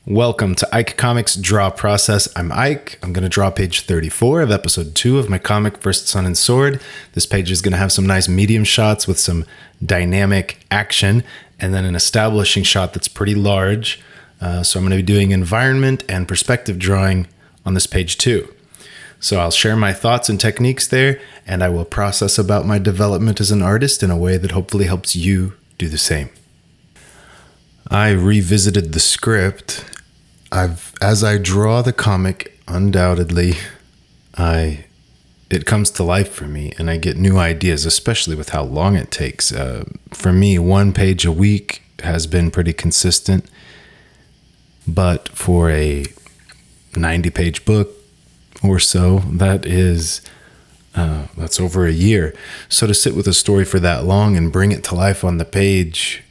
Welcome to Ike Comics Draw Process. I'm Ike. I'm going to draw page 34 of episode 2 of my comic First Sun and Sword. This page is going to have some nice medium shots with some dynamic action and then an establishing shot that's pretty large. So I'm going to be doing environment and perspective drawing on this page too. So I'll share my thoughts and techniques there, and I will process about my development as an artist in a way that hopefully helps you do the same. I revisited the script. As I draw the comic, undoubtedly, it comes to life for me, and I get new ideas, especially with how long it takes. For me, 1 page a week has been pretty consistent, but for a 90-page book or so, that's over a year. So to sit with a story for that long and bring it to life on the page,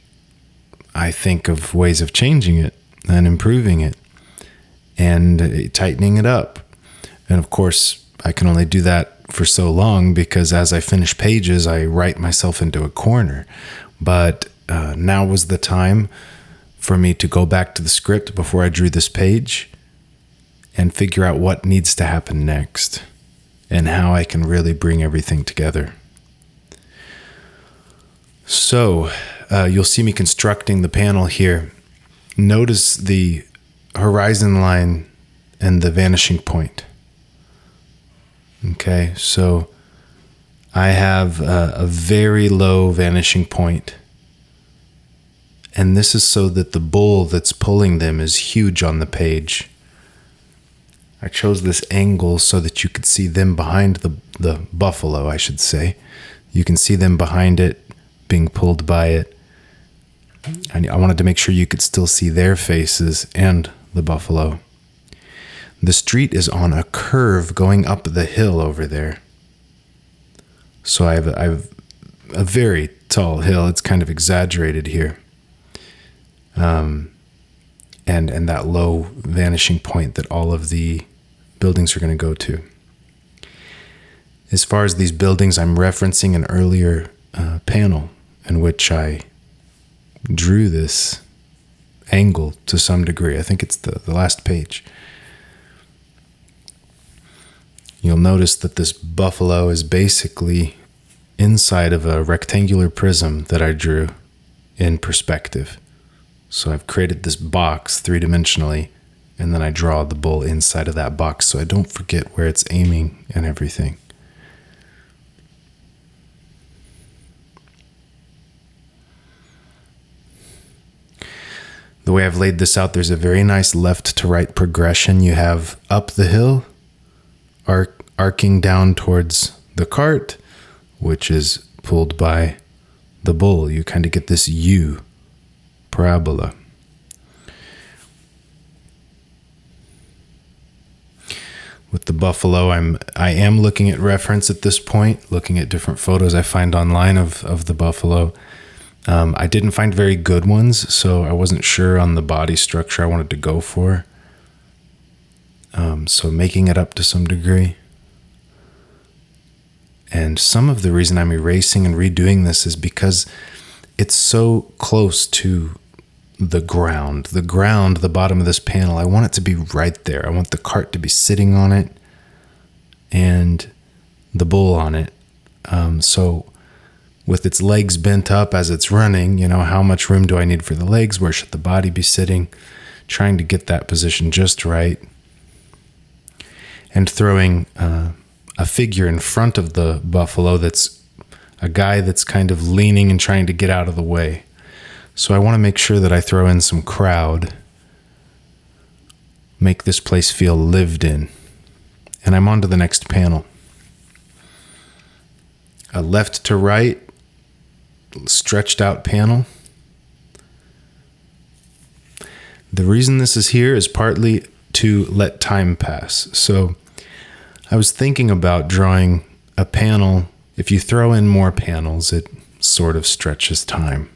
I think of ways of changing it and improving it and tightening it up. And of course, I can only do that for so long because as I finish pages, I write myself into a corner. But now was the time for me to go back to the script before I drew this page and figure out what needs to happen next and how I can really bring everything together. So you'll see me constructing the panel here. Notice the horizon line and the vanishing point. Okay, so I have a very low vanishing point. And this is so that the bull that's pulling them is huge on the page. I chose this angle so that you could see them behind the buffalo, I should say. You can see them behind it, being pulled by it. And I wanted to make sure you could still see their faces and the buffalo. The street is on a curve going up the hill over there. So I have a very tall hill. It's kind of exaggerated here. And that low vanishing point that all of the buildings are going to go to. As far as these buildings, I'm referencing an earlier panel in which I drew this angle to some degree. I think it's the last page. You'll notice that this buffalo is basically inside of a rectangular prism that I drew in perspective. So I've created this box 3-dimensionally, and then I draw the bull inside of that box so I don't forget where it's aiming and everything. The way I've laid this out, there's a very nice left to right progression. You have up the hill, arcing down towards the cart, which is pulled by the bull. You kind of get this U parabola. With the buffalo, I am looking at reference at this point, looking at different photos I find online of the buffalo. I didn't find very good ones, so I wasn't sure on the body structure I wanted to go for. So making it up to some degree. And some of the reason I'm erasing and redoing this is because it's so close to the ground. The bottom of this panel, I want it to be right there. I want the cart to be sitting on it and the bull on it. So with its legs bent up as it's running, how much room do I need for the legs? Where should the body be sitting? Trying to get that position just right. And throwing a figure in front of the buffalo that's a guy that's kind of leaning and trying to get out of the way. So I want to make sure that I throw in some crowd, make this place feel lived in. And I'm on to the next panel. A left to right, stretched out panel. The reason this is here is partly to let time pass. So I was thinking about drawing a panel. If you throw in more panels, it sort of stretches time.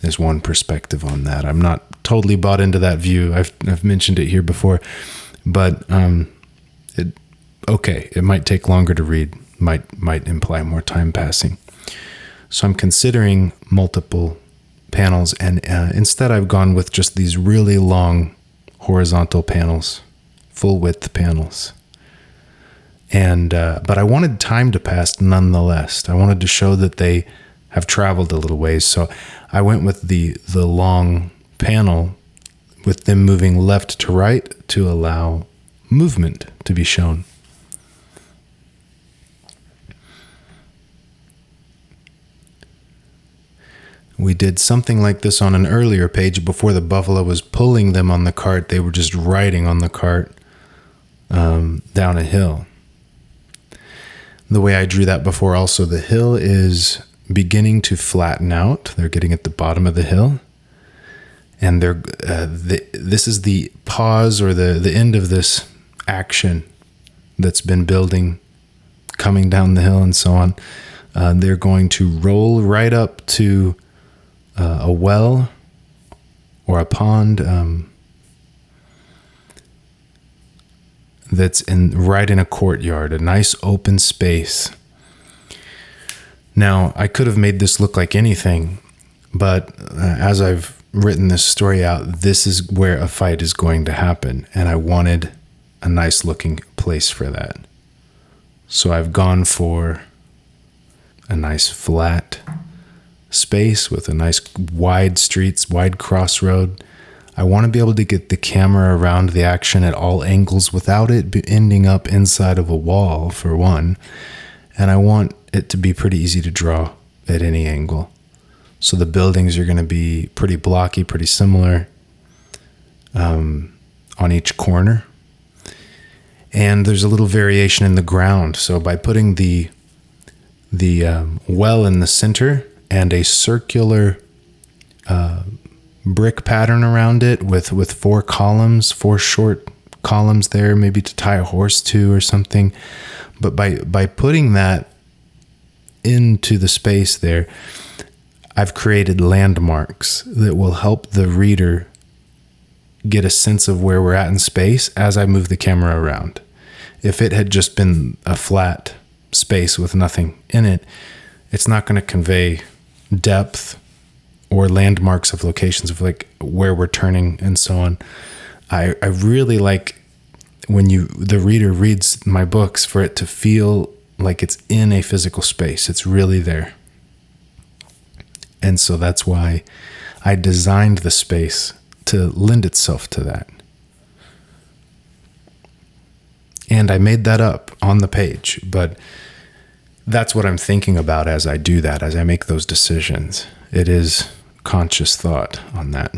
There's one perspective on that. I'm not totally bought into that view. I've mentioned it here before, but it might take longer to read. Might imply more time passing. So I'm considering multiple panels, and instead I've gone with just these really long horizontal panels, full width panels. And but I wanted time to pass nonetheless. I wanted to show that they have traveled a little ways. So I went with the long panel with them moving left to right to allow movement to be shown. We did something like this on an earlier page before the buffalo was pulling them on the cart. They were just riding on the cart down a hill. The way I drew that before also, the hill is beginning to flatten out. They're getting at the bottom of the hill. And this is the pause or the end of this action that's been building, coming down the hill and so on. They're going to roll right up to a well or a pond that's right in a courtyard, a nice open space. Now, I could have made this look like anything, but as I've written this story out, this is where a fight is going to happen, and I wanted a nice looking place for that. So I've gone for a nice flat space with a nice wide streets, wide crossroad. I want to be able to get the camera around the action at all angles without it ending up inside of a wall, for one. And I want it to be pretty easy to draw at any angle. So the buildings are going to be pretty blocky, pretty similar on each corner. And there's a little variation in the ground. So by putting the well in the center and a circular brick pattern around it with four short columns there, maybe to tie a horse to or something. But by putting that into the space there, I've created landmarks that will help the reader get a sense of where we're at in space as I move the camera around. If it had just been a flat space with nothing in it, it's not going to convey depth or landmarks of locations of like where we're turning and so on. I really like when the reader reads my books for it to feel like it's in a physical space. It's really there. And so that's why I designed the space to lend itself to that. And I made that up on the page, but that's what I'm thinking about as I do that, as I make those decisions. It is conscious thought on that.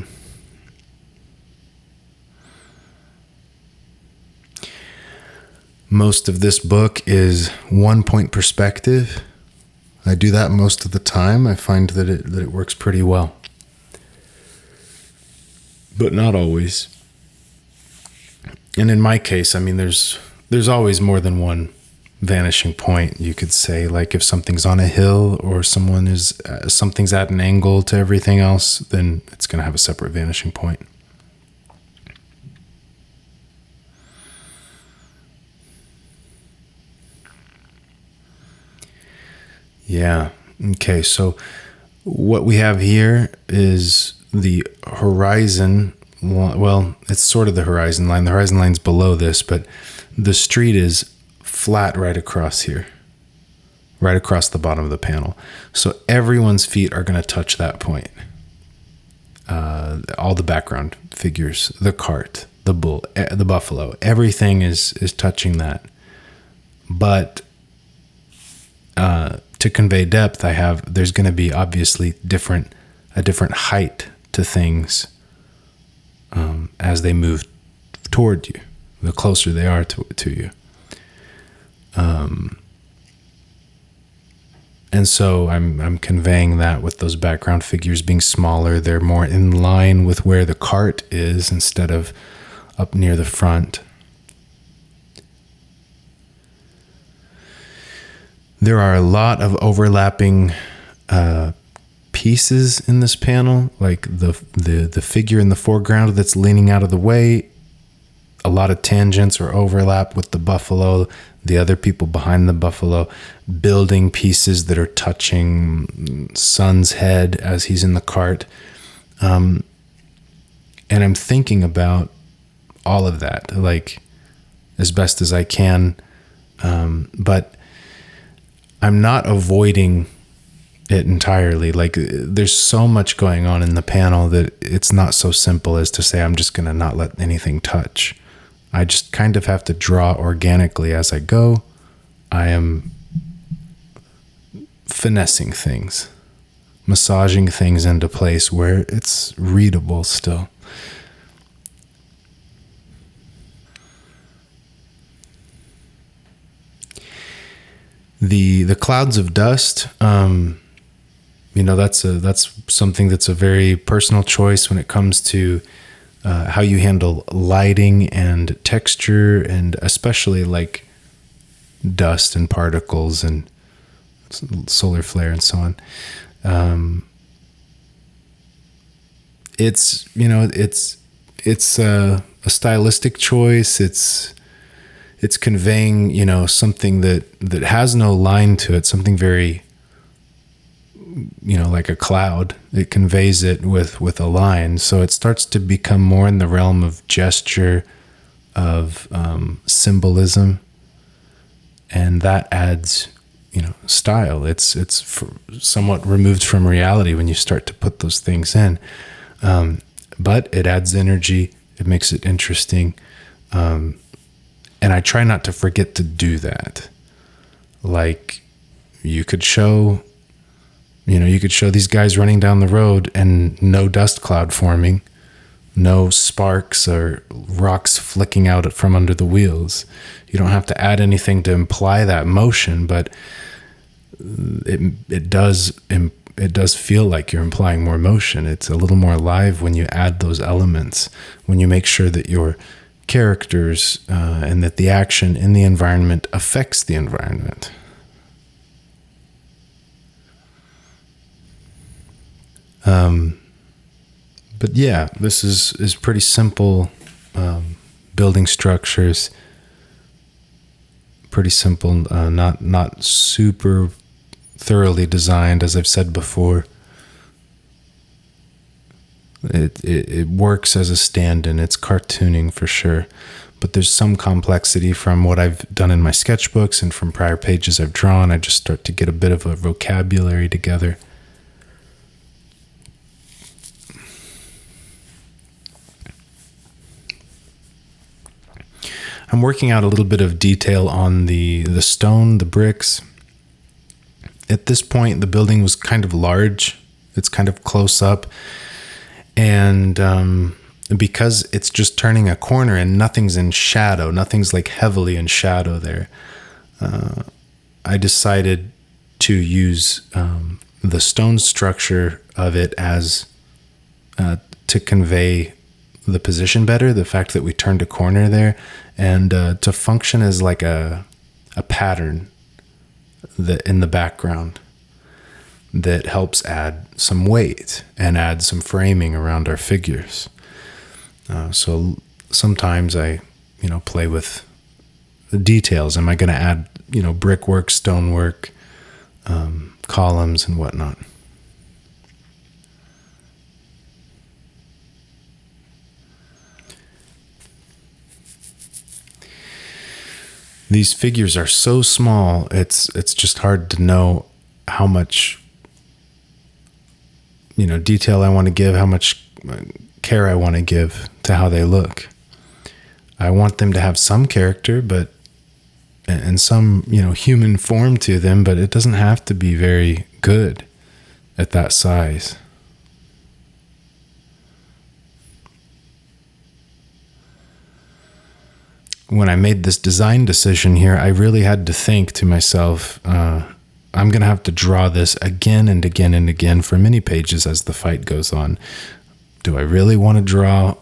Most of this book is 1-point perspective. I do that most of the time. I find that it works pretty well. But not always. And in my case, I mean, there's always more than one vanishing point, you could say. Like if something's on a hill or something's at an angle to everything else, then it's going to have a separate vanishing point. Yeah. Okay. So what we have here is the horizon. Well, it's sort of the horizon line. The horizon line's below this, but the street is flat right across here, right across the bottom of the panel. So everyone's feet are going to touch that point. All the background figures, the cart, the bull, the buffalo, everything is touching that. But to convey depth, there's going to be obviously a different height to things as they move toward you, the closer they are to you. And so I'm conveying that with those background figures being smaller. They're more in line with where the cart is instead of up near the front. There are a lot of overlapping pieces in this panel, like the figure in the foreground that's leaning out of the way. A lot of tangents or overlap with the buffalo, the other people behind the buffalo, building pieces that are touching Son's head as he's in the cart. And I'm thinking about all of that, like, as best as I can. But I'm not avoiding it entirely. Like, there's so much going on in the panel that it's not so simple as to say I'm just going to not let anything touch. I just kind of have to draw organically as I go. I am finessing things, massaging things into place where it's readable still. The clouds of dust, that's something that's a very personal choice when it comes to how you handle lighting and texture, and especially like dust and particles and solar flare and so on. It's a stylistic choice. It's conveying, something that has no line to it, something very, like a cloud. It conveys it with a line. So it starts to become more in the realm of gesture, of symbolism, and that adds, style. It's somewhat removed from reality when you start to put those things in. But it adds energy. It makes it interesting. And I try not to forget to do that. Like, you could show these guys running down the road and no dust cloud forming, no sparks or rocks flicking out from under the wheels. You don't have to add anything to imply that motion, but it does feel like you're implying more motion. It's a little more alive when you add those elements, when you make sure that your characters and that the action in the environment affects the environment. But yeah, this is pretty simple building structures. Pretty simple, not super thoroughly designed, as I've said before. It works as a stand-in. It's cartooning for sure, but there's some complexity from what I've done in my sketchbooks and from prior pages I've drawn. I just start to get a bit of a vocabulary together. I'm working out a little bit of detail on the stone, the bricks. At this point, the building was kind of large. It's kind of close up. And because it's just turning a corner and nothing's in shadow, nothing's like heavily in shadow there, I decided to use the stone structure of it as to convey the position better, the fact that we turned a corner there, and to function as like a pattern that in the background that helps add some weight and add some framing around our figures. So sometimes I, play with the details. Am I going to add, brickwork, stonework, columns and whatnot? These figures are so small, it's just hard to know how much, detail I want to give, how much care I want to give to how they look. I want them to have some character, and some, human form to them, but it doesn't have to be very good at that size. When I made this design decision here, I really had to think to myself, I'm going to have to draw this again and again and again for many pages as the fight goes on. Do I really want to draw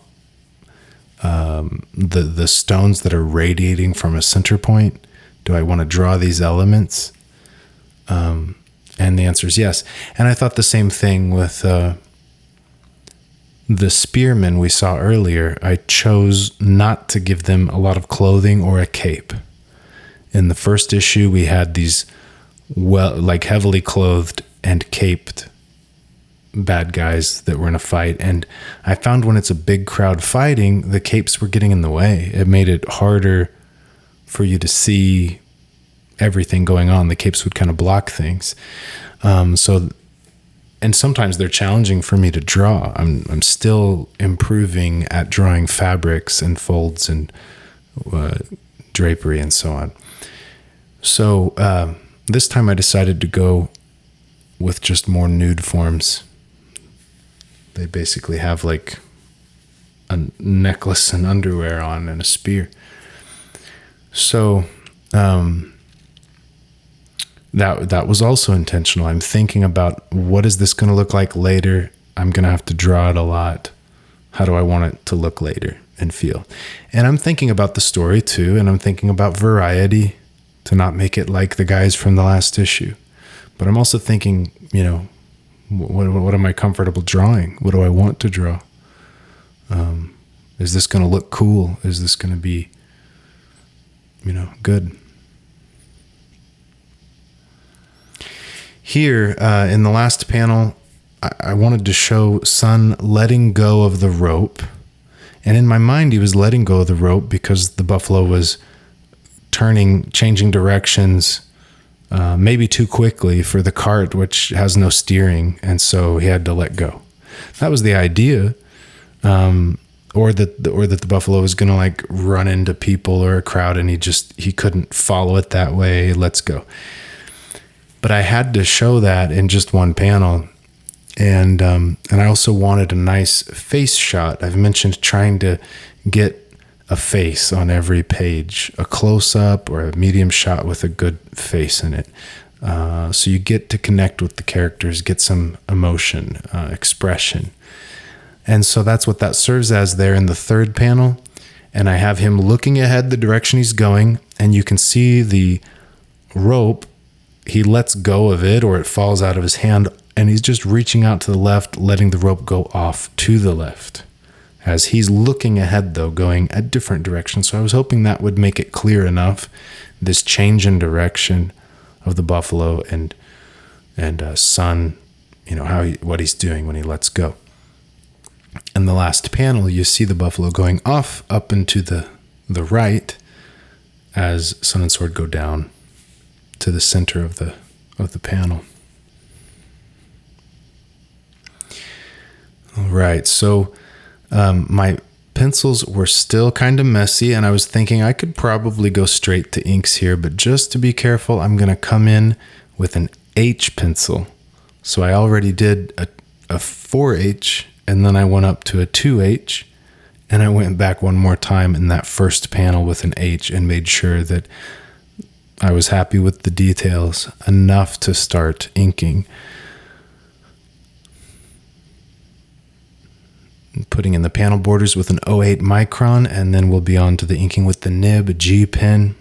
the stones that are radiating from a center point? Do I want to draw these elements? And the answer is yes. And I thought the same thing with the spearmen we saw earlier. I chose not to give them a lot of clothing or a cape. In the first issue, we had these heavily clothed and caped bad guys that were in a fight. And I found when it's a big crowd fighting, the capes were getting in the way. It made it harder for you to see everything going on. The capes would kind of block things. And sometimes they're challenging for me to draw. I'm still improving at drawing fabrics and folds and drapery and so on. So this time I decided to go with just more nude forms. They basically have like a necklace and underwear on and a spear. So that was also intentional. I'm thinking about, what is this going to look like later? I'm going to have to draw it a lot. How do I want it to look later and feel? And I'm thinking about the story too, and I'm thinking about variety, to not make it like the guys from the last issue. But I'm also thinking, what am I comfortable drawing? What do I want to draw? Is this going to look cool? Is this going to be, good? Here, in the last panel, I wanted to show Sun letting go of the rope. And in my mind, he was letting go of the rope because the buffalo was changing directions, maybe too quickly for the cart, which has no steering. And so he had to let go. That was the idea. Or that the buffalo was going to like run into people or a crowd, and he couldn't follow it that way. Let's go. But I had to show that in just one panel. And I also wanted a nice face shot. I've mentioned trying to get a face on every page, a close-up or a medium shot with a good face in it. So you get to connect with the characters, get some emotion, expression. And so that's what that serves as there in the third panel. And I have him looking ahead the direction he's going, and you can see the rope. He lets go of it, or it falls out of his hand, and he's just reaching out to the left, letting the rope go off to the left. As he's looking ahead, though, going a different direction. So I was hoping that would make it clear enough, this change in direction of the buffalo and Sun, what he's doing when he lets go. In the last panel, you see the buffalo going off up into the right as Sun and Sword go down to the center of the panel. All right, so my pencils were still kind of messy, and I was thinking I could probably go straight to inks here, but just to be careful, I'm going to come in with an H pencil. So I already did a 4H, and then I went up to a 2H, and I went back one more time in that first panel with an H and made sure that I was happy with the details enough to start inking. Putting in the panel borders with an 08 micron, and then we'll be on to the inking with the nib G pen.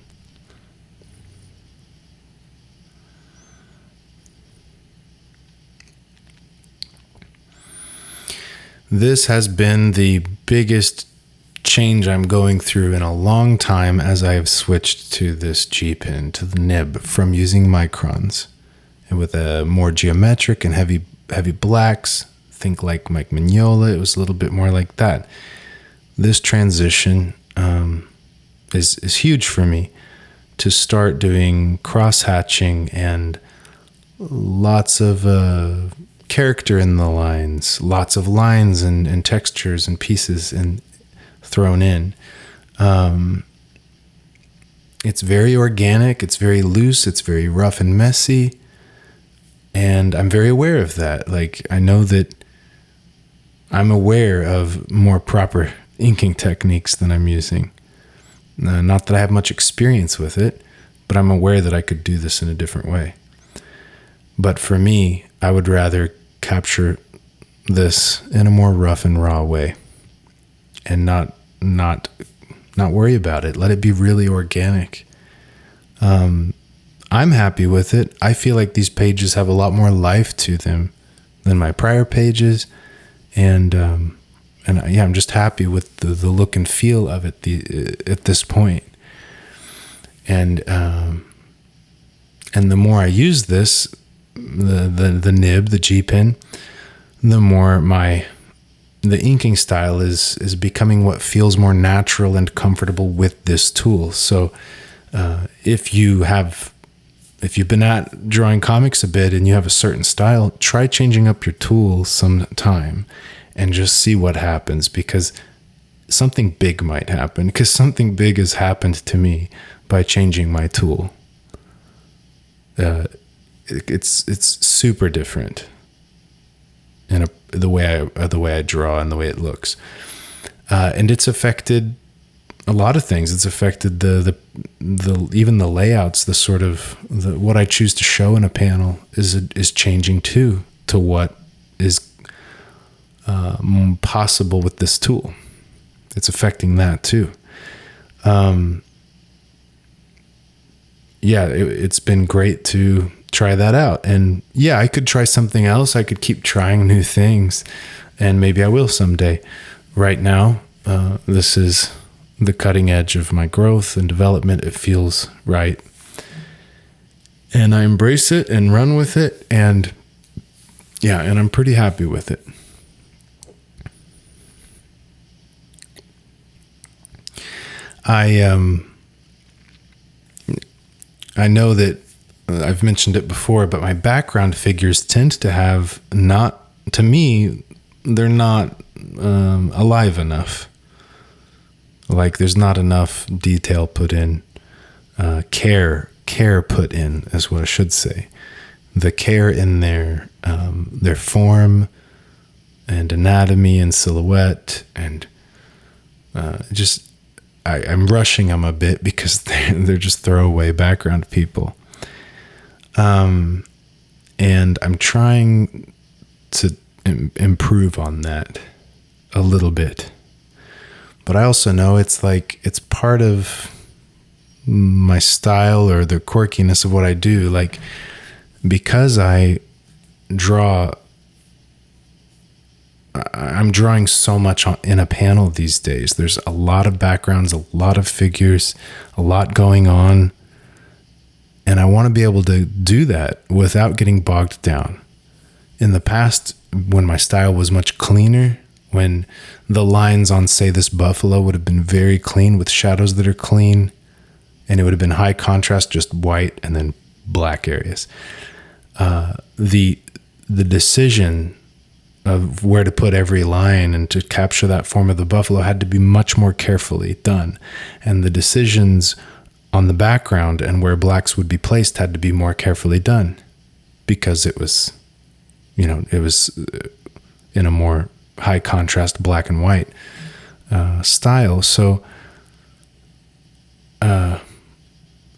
This has been the biggest change I'm going through in a long time as I have switched to this G pen, to the nib, from using microns. And with a more geometric and heavy blacks, think like Mike Mignola, it was a little bit more like that. This transition is huge for me, to start doing cross-hatching and lots of character in the lines, lots of lines and textures and pieces and thrown in. It's very organic, it's very loose, it's very rough and messy, and I'm very aware of that. Like, I know that I'm aware of more proper inking techniques than I'm using. Not that I have much experience with it, but I'm aware that I could do this in a different way. But for me, I would rather capture this in a more rough and raw way and not worry about it. Let it be really organic. I'm happy with it. I feel like these pages have a lot more life to them than my prior pages. And I'm just happy with the look and feel of it at this point. And the more I use this, the nib, the G pen, the more the inking style is becoming what feels more natural and comfortable with this tool. So if you've been at drawing comics a bit and you have a certain style, try changing up your tool sometime and just see what happens, because something big might happen, because something big has happened to me by changing my tool. It's super different in the way I draw and the way it looks, and it's affected a lot of things. It's affected the even the layouts, the sort of what I choose to show in a panel is changing too, to what is possible with this tool. It's affecting that too. It's been great to try that out. And yeah, I could try something else. I could keep trying new things, and maybe I will someday. Right now, this is the cutting edge of my growth and development. It feels right. And I embrace it and run with it. And yeah, and I'm pretty happy with it. I know that I've mentioned it before, but my background figures tend to have to me, they're not alive enough. Like there's not enough detail put in, care put in is what I should say. The care in their form and anatomy and silhouette, and I'm rushing them a bit because they're just throwaway background people. And I'm trying to improve on that a little bit. But I also know it's part of my style or the quirkiness of what I do. Like, because I'm drawing so much in a panel these days. There's a lot of backgrounds, a lot of figures, a lot going on. And I want to be able to do that without getting bogged down. In the past, when my style was much cleaner, when the lines on, say, this buffalo would have been very clean with shadows that are clean, and it would have been high contrast, just white and then black areas. The decision of where to put every line and to capture that form of the buffalo had to be much more carefully done. And the decisions on the background and where blacks would be placed had to be more carefully done, because it was in a more high contrast black and white style. So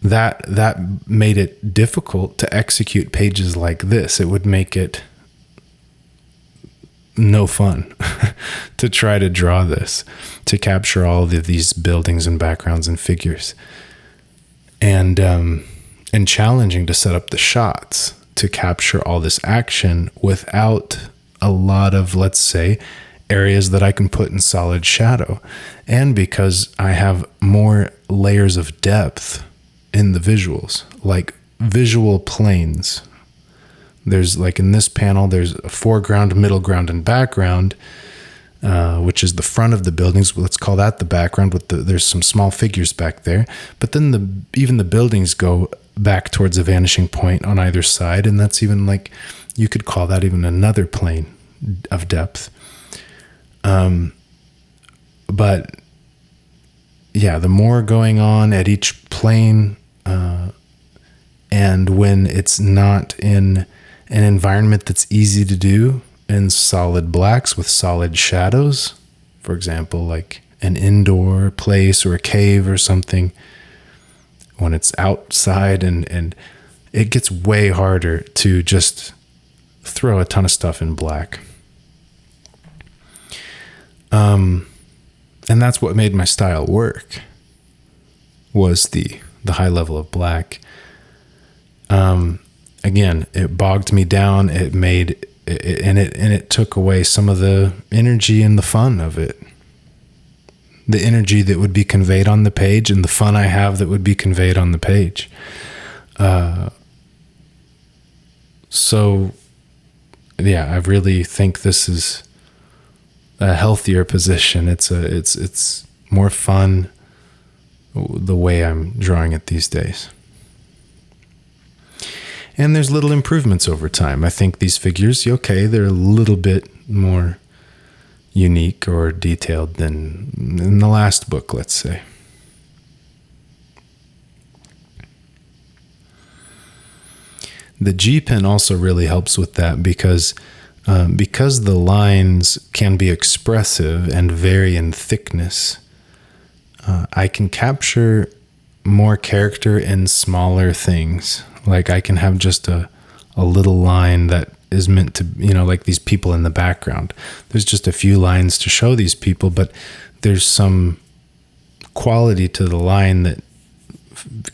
that made it difficult to execute pages like this. It would make it no fun to try to draw this, to capture all of these buildings and backgrounds and figures, and challenging to set up the shots to capture all this action without a lot of, let's say, areas that I can put in solid shadow. And because I have more layers of depth in the visuals, like visual planes. There's, like in this panel, there's a foreground, middle ground, and background, which is the front of the buildings. Let's call that the background. There's some small figures back there. But then even the buildings go back towards a vanishing point on either side, and that's even like, you could call that even another plane of depth. But yeah, the more going on at each plane, and when it's not in an environment that's easy to do in solid blacks with solid shadows, for example, like an indoor place or a cave or something, when it's outside, and it gets way harder to just throw a ton of stuff in black. And that's what made my style work, was the high level of black. Again, it bogged me down. It took away some of the energy and the fun of it. The energy that would be conveyed on the page and the fun I have that would be conveyed on the page. So I really think this is a healthier position. It's more fun the way I'm drawing it these days. And there's little improvements over time. I think these figures, they're a little bit more unique or detailed than in the last book, let's say. The G pen also really helps with that because the lines can be expressive and vary in thickness. I can capture more character in smaller things. Like I can have just a little line that is meant to, like these people in the background. There's just a few lines to show these people, but there's some quality to the line that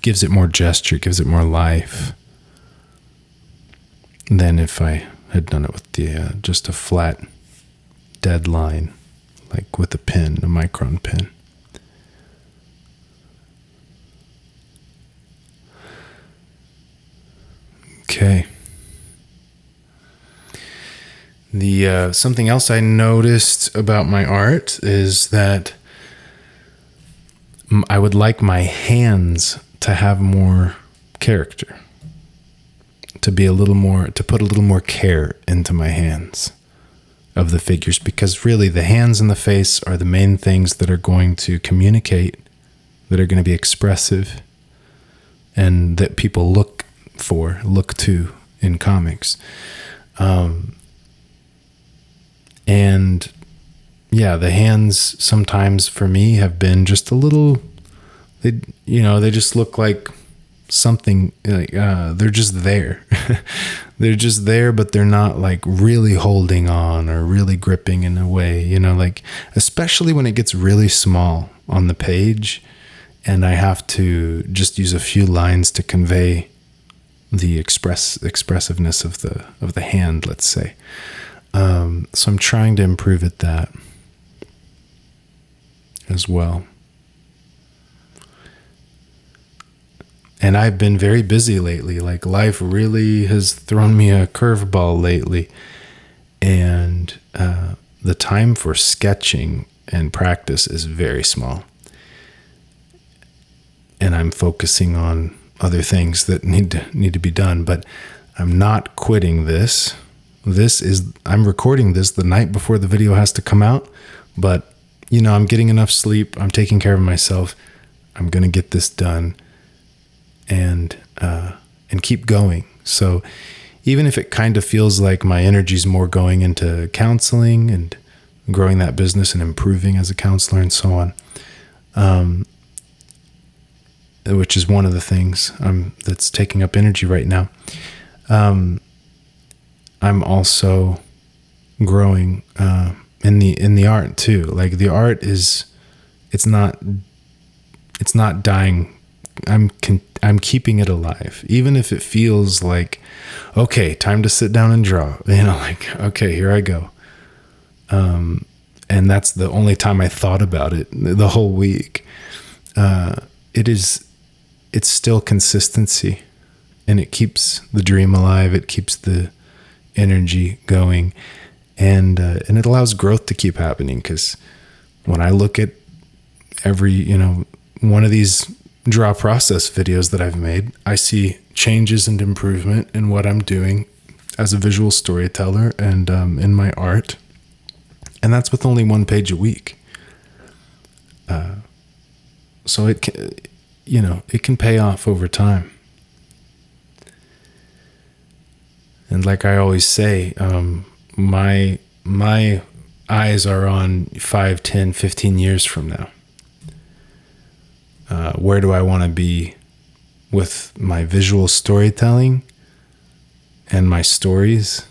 gives it more gesture, gives it more life than if I had done it with the just a flat dead line, like with a pen, a micron pen. Okay. The something else I noticed about my art is that I would like my hands to have more character, to put a little more care into my hands of the figures, because really the hands and the face are the main things that are going to communicate, that are going to be expressive, and that people look to in comics. And yeah, the hands sometimes for me have been just a little, they just look like something, like they're just there. They're just there, but they're not like really holding on or really gripping in a way, like especially when it gets really small on the page and I have to just use a few lines to convey the expressiveness of the hand, let's say. So I'm trying to improve at that as well. And I've been very busy lately. Like life really has thrown me a curveball lately. And the time for sketching and practice is very small. And I'm focusing on other things that need to be done, but I'm not quitting this. I'm recording this the night before the video has to come out, but I'm getting enough sleep. I'm taking care of myself. I'm going to get this done and keep going. So even if it kind of feels like my energy's more going into counseling and growing that business and improving as a counselor and so on, which is one of the things that's taking up energy right now. I'm also growing in the art too. Like the art it's not dying. I'm keeping it alive, even if it feels like, okay, time to sit down and draw. Like, okay, here I go. And that's the only time I thought about it the whole week. It's still consistency, and it keeps the dream alive. It keeps the energy going, and it allows growth to keep happening. Because when I look at every, one of these draw process videos that I've made, I see changes and improvement in what I'm doing as a visual storyteller and in my art. And that's with only one page a week. So it can pay off over time. And like I always say, my eyes are on 5, 10, 15 years from now. Where do I want to be with my visual storytelling and my stories?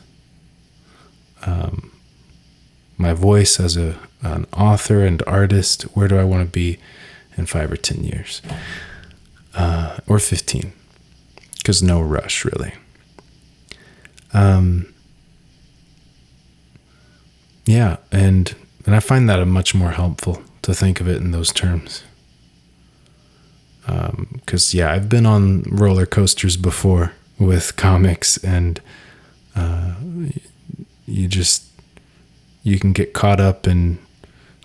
My voice as an author and artist, where do I want to be in 5 or 10 years? Or 15, because no rush, really. Yeah, and I find that much more helpful to think of it in those terms. Because I've been on roller coasters before with comics, and you can get caught up in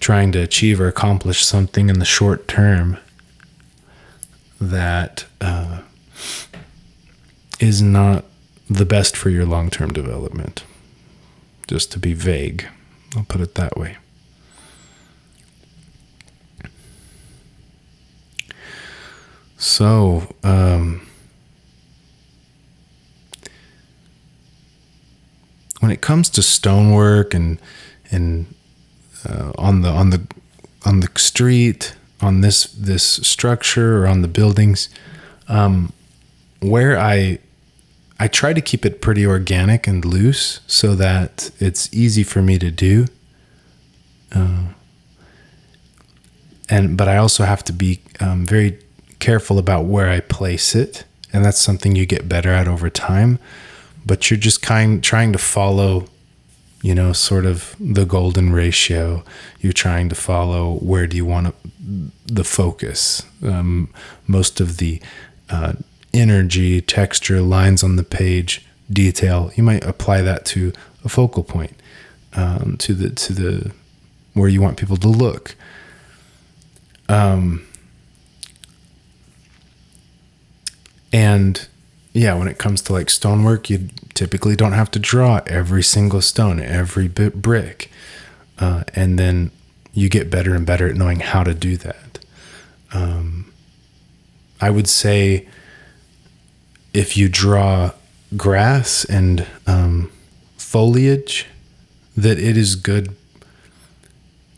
trying to achieve or accomplish something in the short term that is not the best for your long-term development. Just to be vague, I'll put it that way. So, when it comes to stonework and on the street, on this structure or on the buildings, where I try to keep it pretty organic and loose so that it's easy for me to do. But I also have to be very careful about where I place it, and that's something you get better at over time. But you're just trying to follow, sort of the golden ratio. You're trying to follow where do you want the focus. Most of the energy, texture, lines on the page, detail, you might apply that to a focal point, to the where you want people to look. And yeah, when it comes to like stonework, you typically don't have to draw every single stone, every brick. And then you get better and better at knowing how to do that. I would say if you draw grass and foliage, that it is good.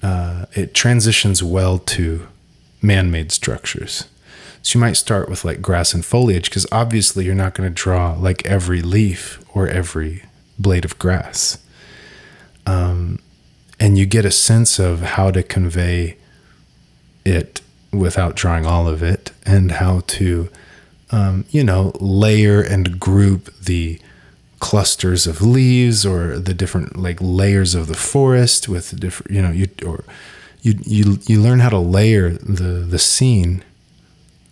It transitions well to man-made structures. So you might start with like grass and foliage, because obviously you're not going to draw like every leaf or every blade of grass. And you get a sense of how to convey it without drawing all of it, and how to, layer and group the clusters of leaves or the different like layers of the forest with different, you learn how to layer the scene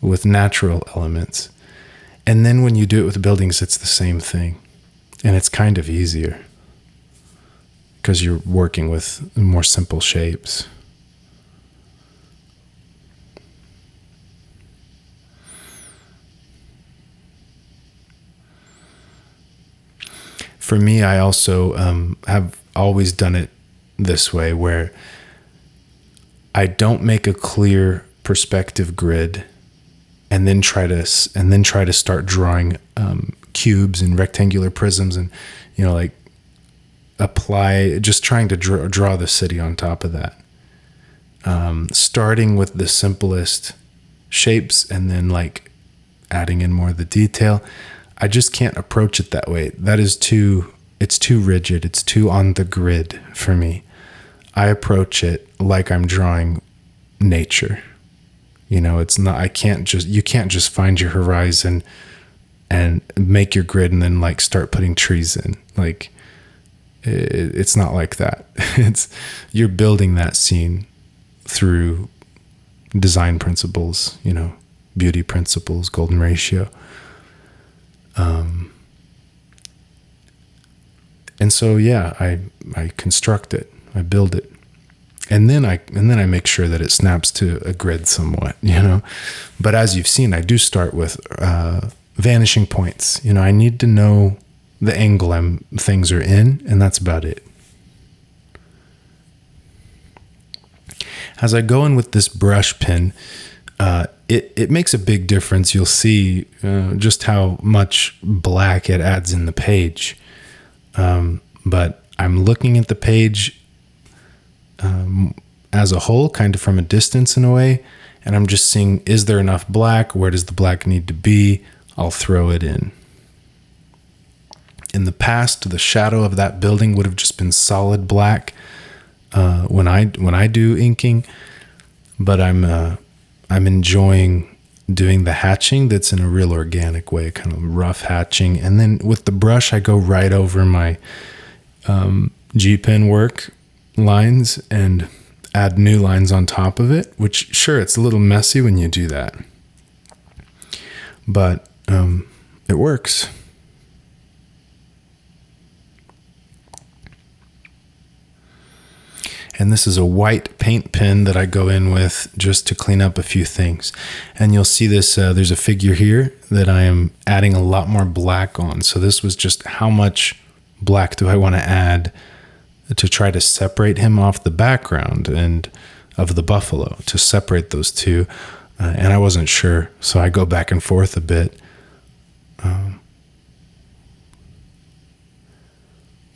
with natural elements. And then when you do it with buildings, it's the same thing. And it's kind of easier because you're working with more simple shapes. For me, I also have always done it this way, where I don't make a clear perspective grid and then try to start drawing cubes and rectangular prisms, and apply, just trying to draw the city on top of that. Starting with the simplest shapes and then like adding in more of the detail. I just can't approach it that way. It's too rigid. It's too on the grid for me. I approach it like I'm drawing nature. It's not, you can't just find your horizon and make your grid and then like start putting trees in. Like it's not like that. You're building that scene through design principles, beauty principles, golden ratio. And so, yeah, I construct it, I build it, and then I make sure that it snaps to a grid somewhat, But as you've seen, I do start with vanishing points. I need to know the angle things are in, and that's about it. As I go in with this brush pen, it makes a big difference. You'll see just how much black it adds in the page. But I'm looking at the page as a whole, kind of from a distance in a way, and I'm just seeing, is there enough black? Where does the black need to be? I'll throw it in. In the past, the shadow of that building would have just been solid black when I do inking, but I'm enjoying doing the hatching that's in a real organic way, kind of rough hatching. And then with the brush, I go right over my G-pen work lines and add new lines on top of it, which, sure, it's a little messy when you do that, but it works. And this is a white paint pen that I go in with just to clean up a few things. And you'll see this, there's a figure here that I am adding a lot more black on. So this was just how much black do I want to add to try to separate him off the background and of the buffalo, to separate those two. And I wasn't sure, so I go back and forth a bit.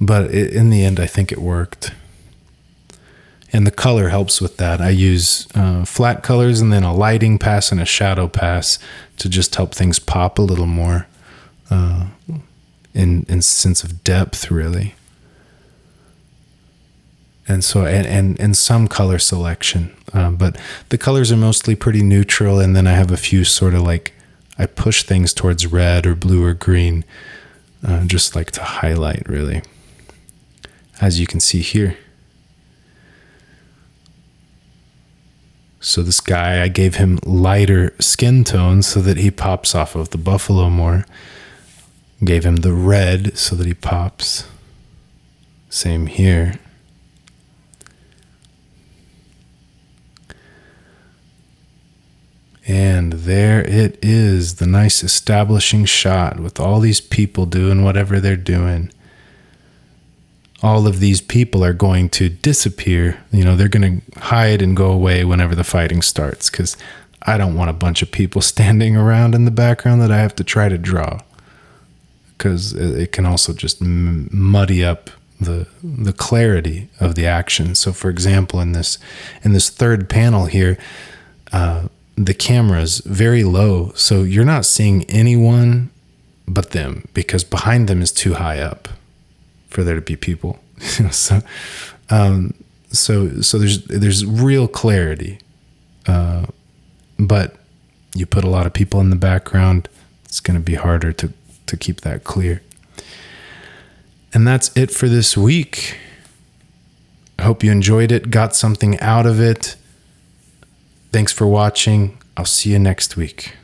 But in the end, I think it worked. And the color helps with that. I use flat colors and then a lighting pass and a shadow pass to just help things pop a little more in sense of depth, really. And so, and some color selection. But the colors are mostly pretty neutral. And then I have a few sort of like, I push things towards red or blue or green, just like to highlight, really. As you can see here. So this guy, I gave him lighter skin tone so that he pops off of the buffalo more. Gave him the red so that he pops. Same here. And there it is, the nice establishing shot with all these people doing whatever they're doing. All of these people are going to disappear. You know, they're going to hide and go away whenever the fighting starts, because I don't want a bunch of people standing around in the background that I have to try to draw, because it can also just muddy up the clarity of the action. So for example, in this third panel here, the camera's very low, so you're not seeing anyone but them, because behind them is too high up for there to be people. So there's real clarity, but you put a lot of people in the background, it's going to be harder to keep that clear. And that's it for this week. I hope you enjoyed it, got something out of it. Thanks for watching. I'll see you next week.